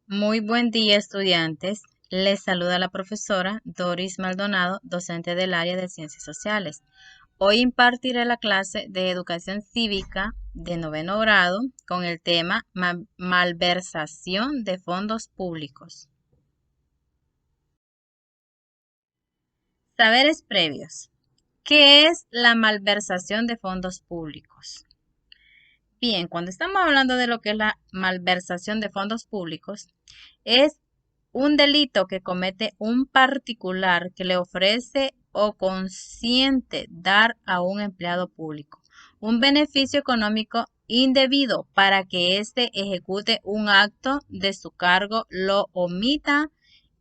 Muy buen día, estudiantes. Les saluda la profesora Doris Maldonado, docente del área de Ciencias Sociales. Hoy impartiré la clase de Educación Cívica de noveno grado con el tema Malversación de fondos públicos. Saberes previos. ¿Qué es la malversación de fondos públicos? Bien, cuando estamos hablando de lo que es la malversación de fondos públicos, es un delito que comete un particular que le ofrece o consiente dar a un empleado público un beneficio económico indebido para que éste ejecute un acto de su cargo, lo omita,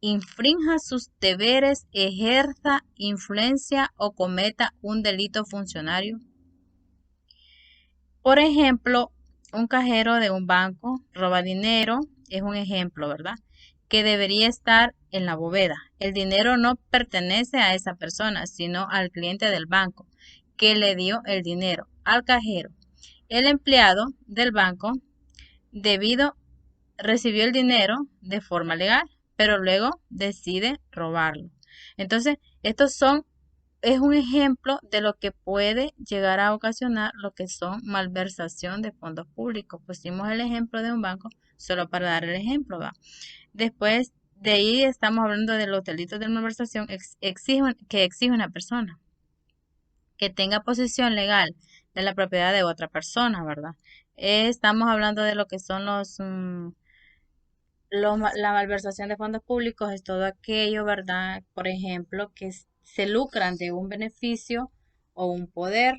infrinja sus deberes, ejerza influencia o cometa un delito funcionario. Por ejemplo, un cajero de un banco roba dinero, es un ejemplo, ¿verdad? Que debería estar en la bóveda. El dinero no pertenece a esa persona, sino al cliente del banco que le dio el dinero al cajero. El empleado del banco, debido, recibió el dinero de forma legal, pero luego decide robarlo. Entonces, es un ejemplo de lo que puede llegar a ocasionar lo que son malversación de fondos públicos. Pusimos el ejemplo de un banco solo para dar el ejemplo, ¿va? Después de ahí estamos hablando de los delitos de malversación que exige una persona que tenga posesión legal de la propiedad de otra persona, ¿verdad? Estamos hablando de lo que son la malversación de fondos públicos, es todo aquello, ¿verdad? Por ejemplo, que se lucran de un beneficio o un poder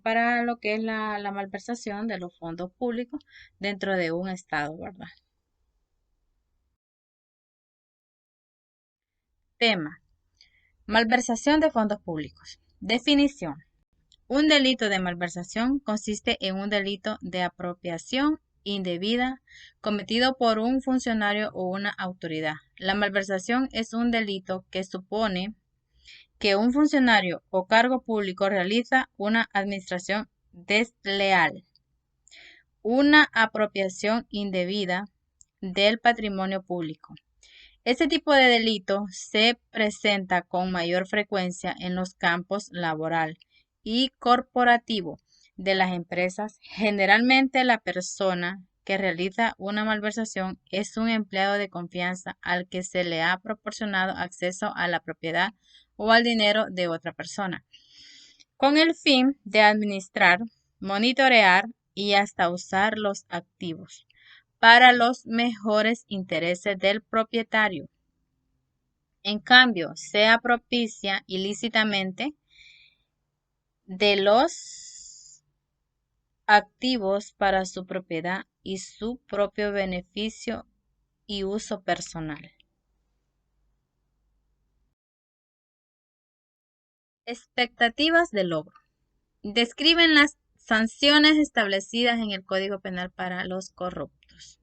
para lo que es la malversación de los fondos públicos dentro de un estado, ¿verdad? Tema: malversación de fondos públicos. Definición: un delito de malversación consiste en un delito de apropiación indebida cometido por un funcionario o una autoridad. La malversación es un delito que supone que un funcionario o cargo público realiza una administración desleal, una apropiación indebida del patrimonio público. Este tipo de delito se presenta con mayor frecuencia en los campos laboral y corporativo de las empresas. Generalmente la persona que realiza una malversación es un empleado de confianza al que se le ha proporcionado acceso a la propiedad o al dinero de otra persona, con el fin de administrar, monitorear y hasta usar los activos para los mejores intereses del propietario. En cambio, se apropicia ilícitamente de los activos para su propiedad y su propio beneficio y uso personal. Expectativas de logro. Describen las sanciones establecidas en el Código Penal para los corruptos.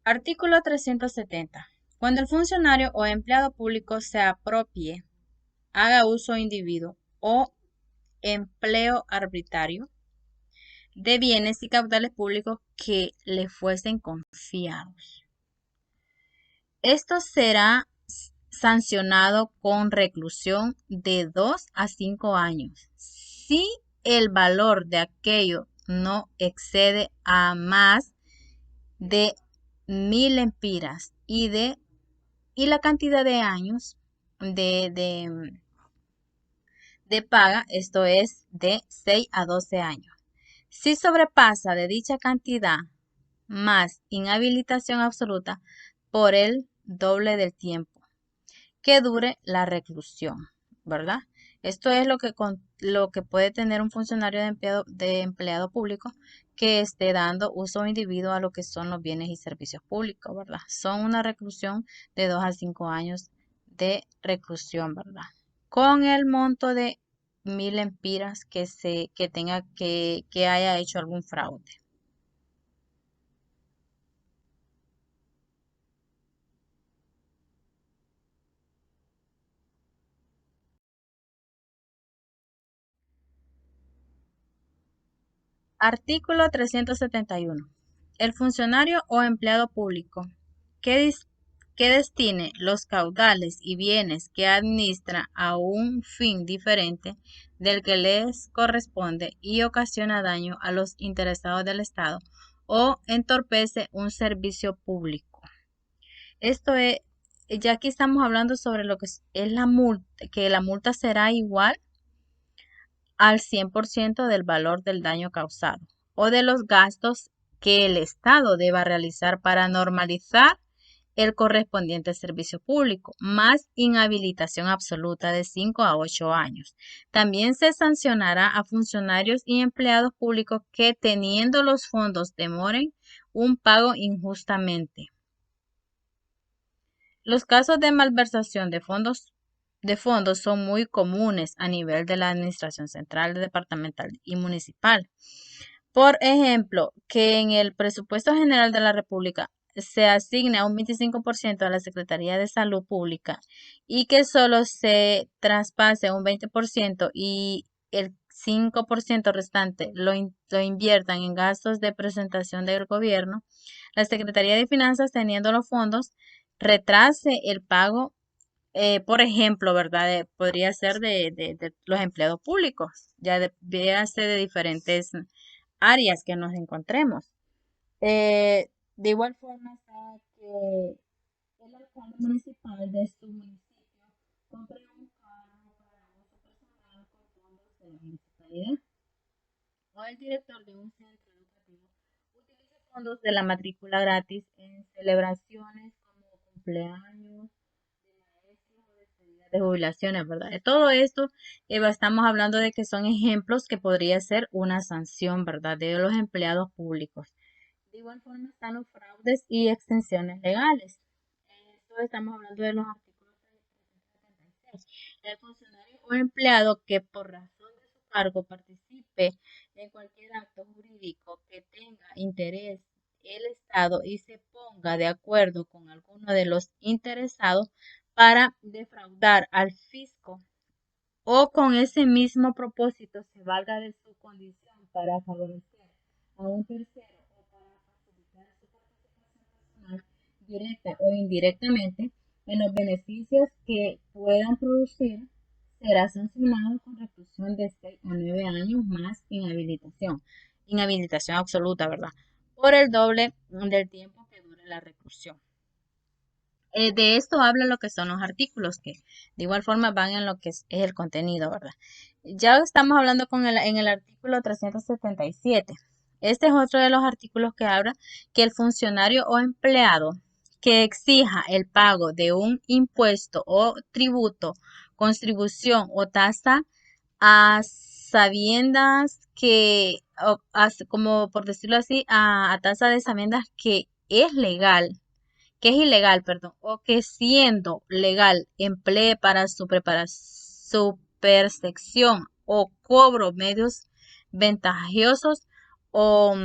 Artículo 370. Cuando el funcionario o empleado público se apropie, haga uso indebido o empleo arbitrario de bienes y caudales públicos que le fuesen confiados. Esto será sancionado con reclusión de 2 a 5 años si el valor de aquello no excede a más de 1000 lempiras y la cantidad de años de paga, esto es de 6 a 12 años. Si sobrepasa de dicha cantidad más inhabilitación absoluta por el doble del tiempo que dure la reclusión, ¿verdad? Esto es lo que puede tener un funcionario de empleado público que esté dando uso indebido a lo que son los bienes y servicios públicos, ¿verdad? Son una reclusión de 2 a 5 años de reclusión, ¿verdad? Con el monto de 1000 lempiras que haya hecho algún fraude. Artículo 371. El funcionario o empleado público que, que destine los caudales y bienes que administra a un fin diferente del que les corresponde y ocasiona daño a los interesados del Estado o entorpece un servicio público. Esto es, ya aquí estamos hablando sobre lo que es la multa, que la multa será igual al 100% del valor del daño causado o de los gastos que el Estado deba realizar para normalizar el correspondiente servicio público, más inhabilitación absoluta de 5 a 8 años. También se sancionará a funcionarios y empleados públicos que teniendo los fondos demoren un pago injustamente. Los casos de malversación de fondos son muy comunes a nivel de la Administración Central, Departamental y Municipal. Por ejemplo, que en el presupuesto general de la República se asigna un 25% a la Secretaría de Salud Pública y que solo se traspase un 20% y el 5% restante lo inviertan en gastos de presentación del gobierno, la Secretaría de Finanzas, teniendo los fondos, retrase el pago, por ejemplo, ¿verdad? Podría ser de los empleados públicos, ya debería ser de diferentes áreas que nos encontremos. De igual forma está que el alcalde municipal de su municipio compre un carro para uso personal con fondos de la municipalidad o el director de un centro educativo utilice fondos de la matrícula gratis en celebraciones como cumpleaños de maestros o despedidas de jubilaciones, ¿verdad? De todo esto estamos hablando de que son ejemplos que podría ser una sanción, ¿verdad? De los empleados públicos. De igual forma están los fraudes y extensiones legales. Esto estamos hablando de los artículos 376. El funcionario o empleado que por razón de su cargo participe en cualquier acto jurídico que tenga interés el Estado y se ponga de acuerdo con alguno de los interesados para defraudar al fisco o con ese mismo propósito se valga de su condición para favorecer a un tercero o para facilitar su participación personal directa o indirectamente en los beneficios que puedan producir, será sancionado con reclusión de 6 a 9 años más inhabilitación absoluta, ¿verdad? Por el doble del tiempo que dure la reclusión. De esto habla lo que son los artículos, que de igual forma van en lo que es el contenido, ¿verdad? Ya estamos hablando en el artículo 377. Este es otro de los artículos que habla que el funcionario o empleado que exija el pago de un impuesto o tributo, contribución o tasa a sabiendas que, como por decirlo así, a tasa de sabiendas que es ilegal, perdón, o que siendo legal emplee para su percepción o cobro medios ventajosos o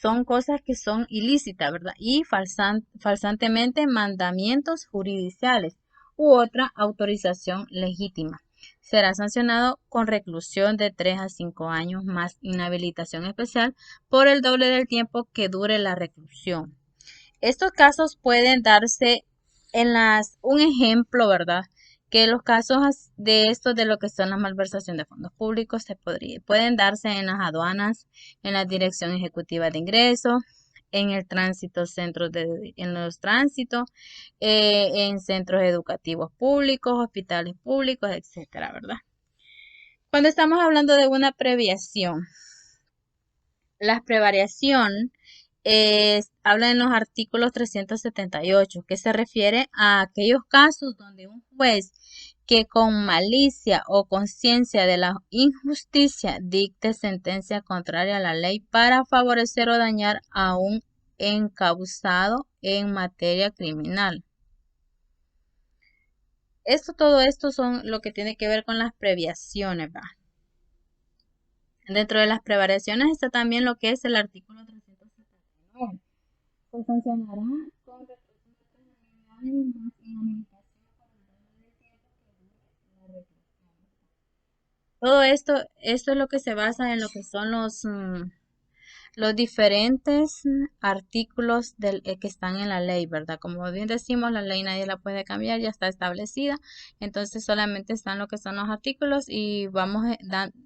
son cosas que son ilícitas, ¿verdad? Y falsantemente mandamientos judiciales u otra autorización legítima. Será sancionado con reclusión de 3 a 5 años más inhabilitación especial por el doble del tiempo que dure la reclusión. Estos casos pueden darse un ejemplo, ¿verdad? Que los casos de esto de lo que son la malversación de fondos públicos pueden darse en las aduanas, en la Dirección Ejecutiva de Ingresos, en el tránsito, en los tránsitos, en centros educativos públicos, hospitales públicos, etcétera, ¿verdad? Cuando estamos hablando de una previación, la prevariación habla en los artículos 378, que se refiere a aquellos casos donde un juez que con malicia o conciencia de la injusticia dicte sentencia contraria a la ley para favorecer o dañar a un encausado en materia criminal. Todo esto son lo que tiene que ver con las previaciones, ¿va? Dentro de las prevariaciones está también lo que es el artículo 379. Se sancionará con reclusión de 3 a 9 años más inhabilitación por el doble del tiempo que dure la reclusión. Todo esto es lo que se basa en lo que son los diferentes artículos que están en la ley, ¿verdad? Como bien decimos, la ley nadie la puede cambiar, ya está establecida, entonces solamente están lo que son los artículos y vamos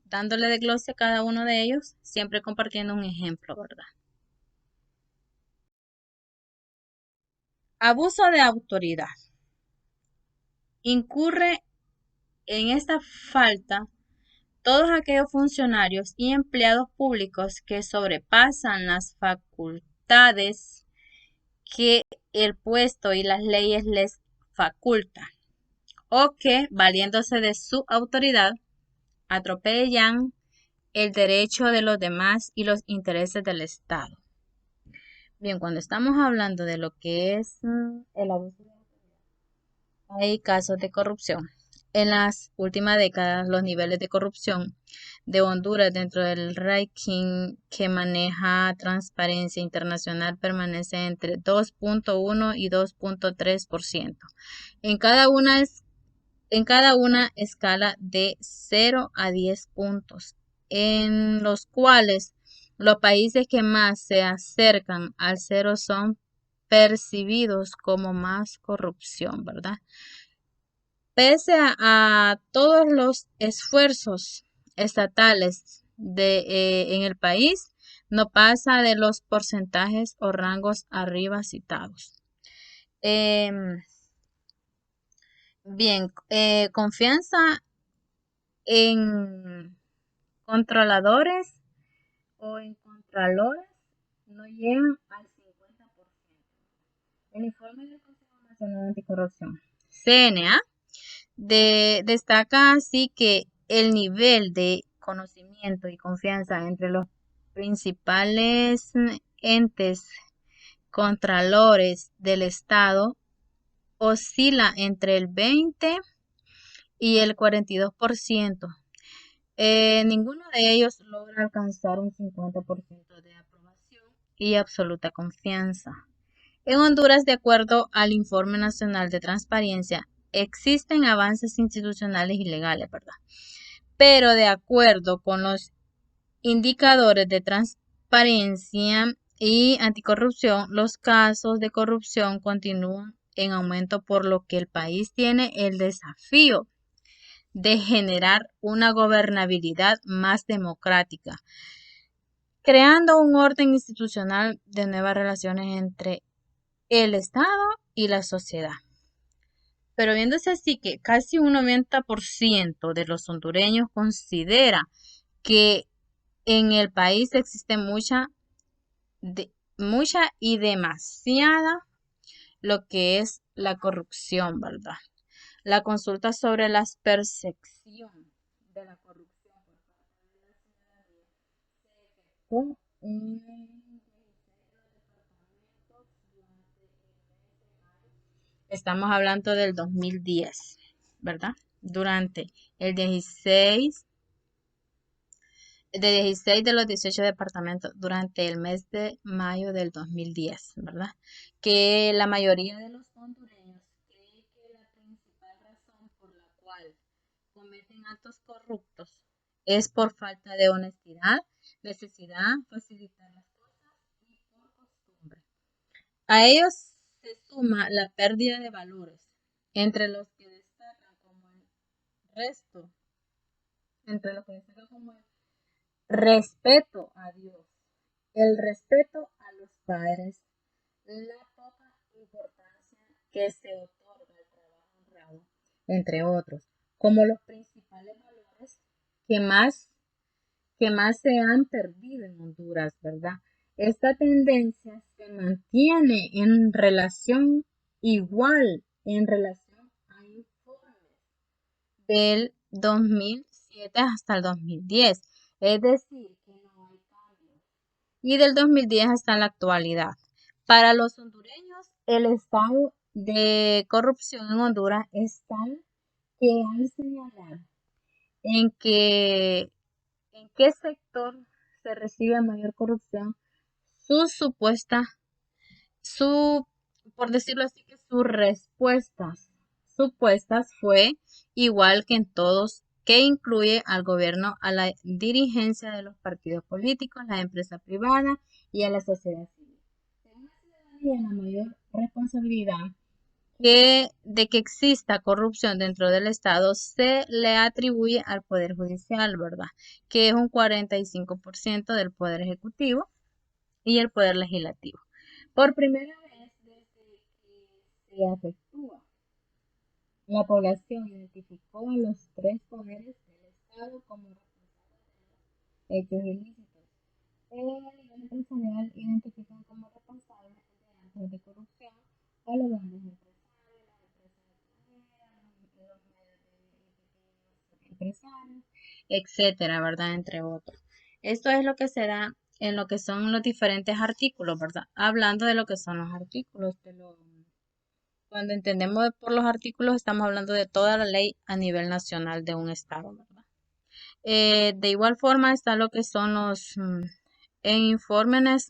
dándole de glosa a cada uno de ellos, siempre compartiendo un ejemplo, ¿verdad? Abuso de autoridad. Incurre en esta falta todos aquellos funcionarios y empleados públicos que sobrepasan las facultades que el puesto y las leyes les facultan, o que, valiéndose de su autoridad, atropellan el derecho de los demás y los intereses del Estado. Bien, cuando estamos hablando de lo que es el abuso, hay casos de corrupción. En las últimas décadas, los niveles de corrupción de Honduras dentro del ranking que maneja Transparencia Internacional permanece entre 2.1 y 2.3%. En cada una escala de 0 a 10 puntos, en los cuales los países que más se acercan al cero son percibidos como más corrupción, ¿verdad? Pese a todos los esfuerzos estatales en el país, no pasa de los porcentajes o rangos arriba citados. Em, bien, confianza en controladores o en contralores no llegan al 50%. El informe del Consejo Nacional Anticorrupción, CNA, destaca así que el nivel de conocimiento y confianza entre los principales entes contralores del Estado oscila entre el 20 y el 42%. Ninguno de ellos logra alcanzar un 50% de aprobación y absoluta confianza. En Honduras, de acuerdo al Informe Nacional de Transparencia, existen avances institucionales y legales, ¿verdad? Pero de acuerdo con los indicadores de transparencia y anticorrupción, los casos de corrupción continúan en aumento, por lo que el país tiene el desafío de generar una gobernabilidad más democrática, creando un orden institucional de nuevas relaciones entre el Estado y la sociedad. Pero viéndose así que casi un 90% de los hondureños considera que en el país existe mucha y demasiada lo que es la corrupción, ¿verdad? La consulta sobre la percepción de la corrupción por parte de la ciudadanía se efectuó en Estamos hablando del 2010, ¿verdad? Durante el 16 de los 18 departamentos durante el mes de mayo del 2010, ¿verdad? Que la mayoría de los hondureños cree que la principal razón por la cual cometen actos corruptos es por falta de honestidad, necesidad, facilitar las cosas y por costumbre. A ellos se suma la pérdida de valores, entre los que destacan como el resto, entre los que destacan como el respeto a Dios, el respeto a los padres, la poca importancia que se otorga al trabajo honrado, entre otros, como los principales valores que más se han perdido en Honduras, ¿verdad? Esta tendencia se mantiene en relación igual en relación a informes del 2007 hasta el 2010, es decir, que no hay cambios. Y del 2010 hasta la actualidad. Para los hondureños, el estado de corrupción en Honduras es tal que al señalar en que en qué sector se recibe mayor corrupción, su supuesta, su, por decirlo así, que sus respuestas supuestas fue igual que en todos que incluye al gobierno, a la dirigencia de los partidos políticos, la empresa privada y a la sociedad civil. Según la ciudadanía, la mayor responsabilidad de que exista corrupción dentro del Estado se le atribuye al Poder Judicial, ¿verdad? Que es un 45% del Poder Ejecutivo y el Poder Legislativo. Por primera vez desde que se efectúa la población identificó a los tres poderes del Estado como responsables de los hechos ilícitos. El nivel empresarial identifican como responsables de actos de corrupción a los grandes empresarios, las empresas extranjeras, los medios de pequeños empresarios, etcétera, ¿verdad? Entre otros. Esto es lo que se da en lo que son los diferentes artículos, ¿verdad? Hablando de lo que son los artículos, cuando entendemos por los artículos, estamos hablando de toda la ley a nivel nacional de un estado, ¿verdad? De igual forma está lo que son los en informes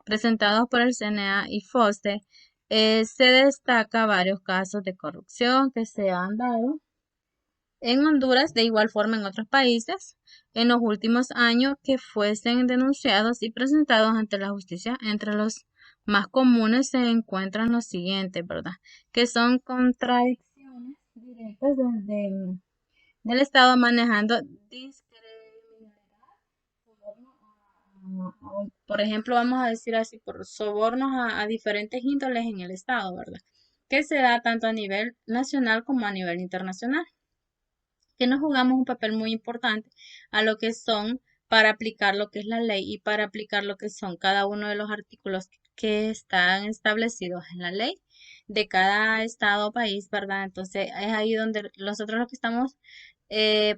presentados por el CNA y FOSTE, se destaca varios casos de corrupción que se han dado en Honduras, de igual forma en otros países, en los últimos años que fuesen denunciados y presentados ante la justicia. Entre los más comunes se encuentran los siguientes, ¿verdad? Que son contradicciones directas del Estado manejando discrecionalidad, por ejemplo, vamos a decir así, por sobornos a diferentes índoles en el Estado, ¿verdad? Que se da tanto a nivel nacional como a nivel internacional, que nos jugamos un papel muy importante a lo que son para aplicar lo que es la ley y para aplicar lo que son cada uno de los artículos que están establecidos en la ley de cada estado o país, ¿verdad? Entonces es ahí donde nosotros lo que estamos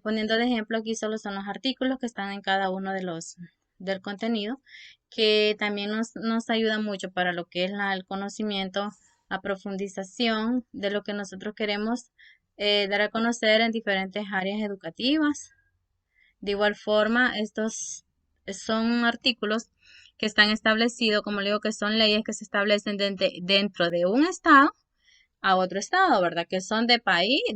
poniendo de ejemplo aquí solo son los artículos que están en cada uno de los del contenido, que también nos ayuda mucho para lo que es el conocimiento, a profundización de lo que nosotros queremos dar a conocer en diferentes áreas educativas. De igual forma, estos son artículos que están establecidos, como le digo, que son leyes que se establecen dentro de un estado a otro estado, ¿verdad? Que son de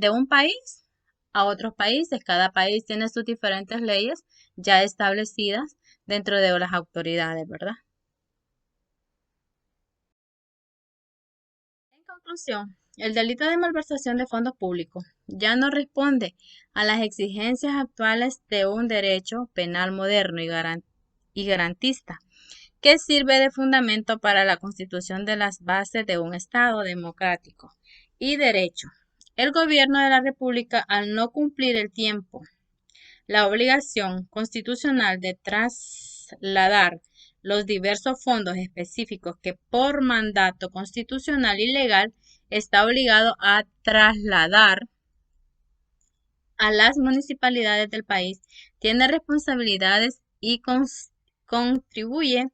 un país a otros países. Cada país tiene sus diferentes leyes ya establecidas dentro de las autoridades, ¿verdad? En conclusión, el delito de malversación de fondos públicos ya no responde a las exigencias actuales de un derecho penal moderno y garantista, que sirve de fundamento para la constitución de las bases de un Estado democrático y derecho. El gobierno de la República, al no cumplir el tiempo la obligación constitucional de trasladar los diversos fondos específicos que por mandato constitucional y legal está obligado a trasladar a las municipalidades del país, tiene responsabilidades y contribuye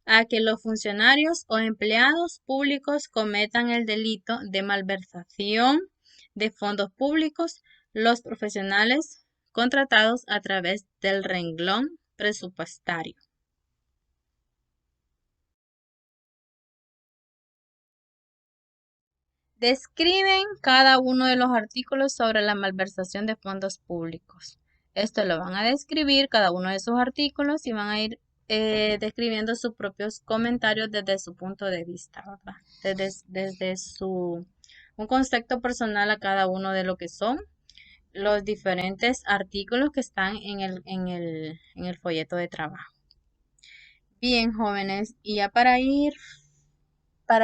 a que los funcionarios o empleados públicos cometan el delito de malversación de fondos públicos, los profesionales contratados a través del renglón presupuestario. Describen cada uno de los artículos sobre la malversación de fondos públicos. Esto lo van a describir cada uno de sus artículos y van a ir describiendo sus propios comentarios desde su punto de vista, ¿verdad? Desde un concepto personal a cada uno de lo que son los diferentes artículos que están en el folleto de trabajo. Bien, jóvenes, y ya para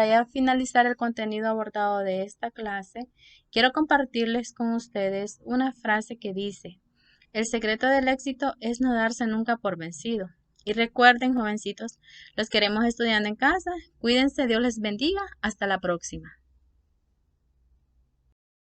ya finalizar el contenido abordado de esta clase, quiero compartirles con ustedes una frase que dice: el secreto del éxito es no darse nunca por vencido. Y recuerden, jovencitos, los queremos estudiando en casa. Cuídense, Dios les bendiga. Hasta la próxima.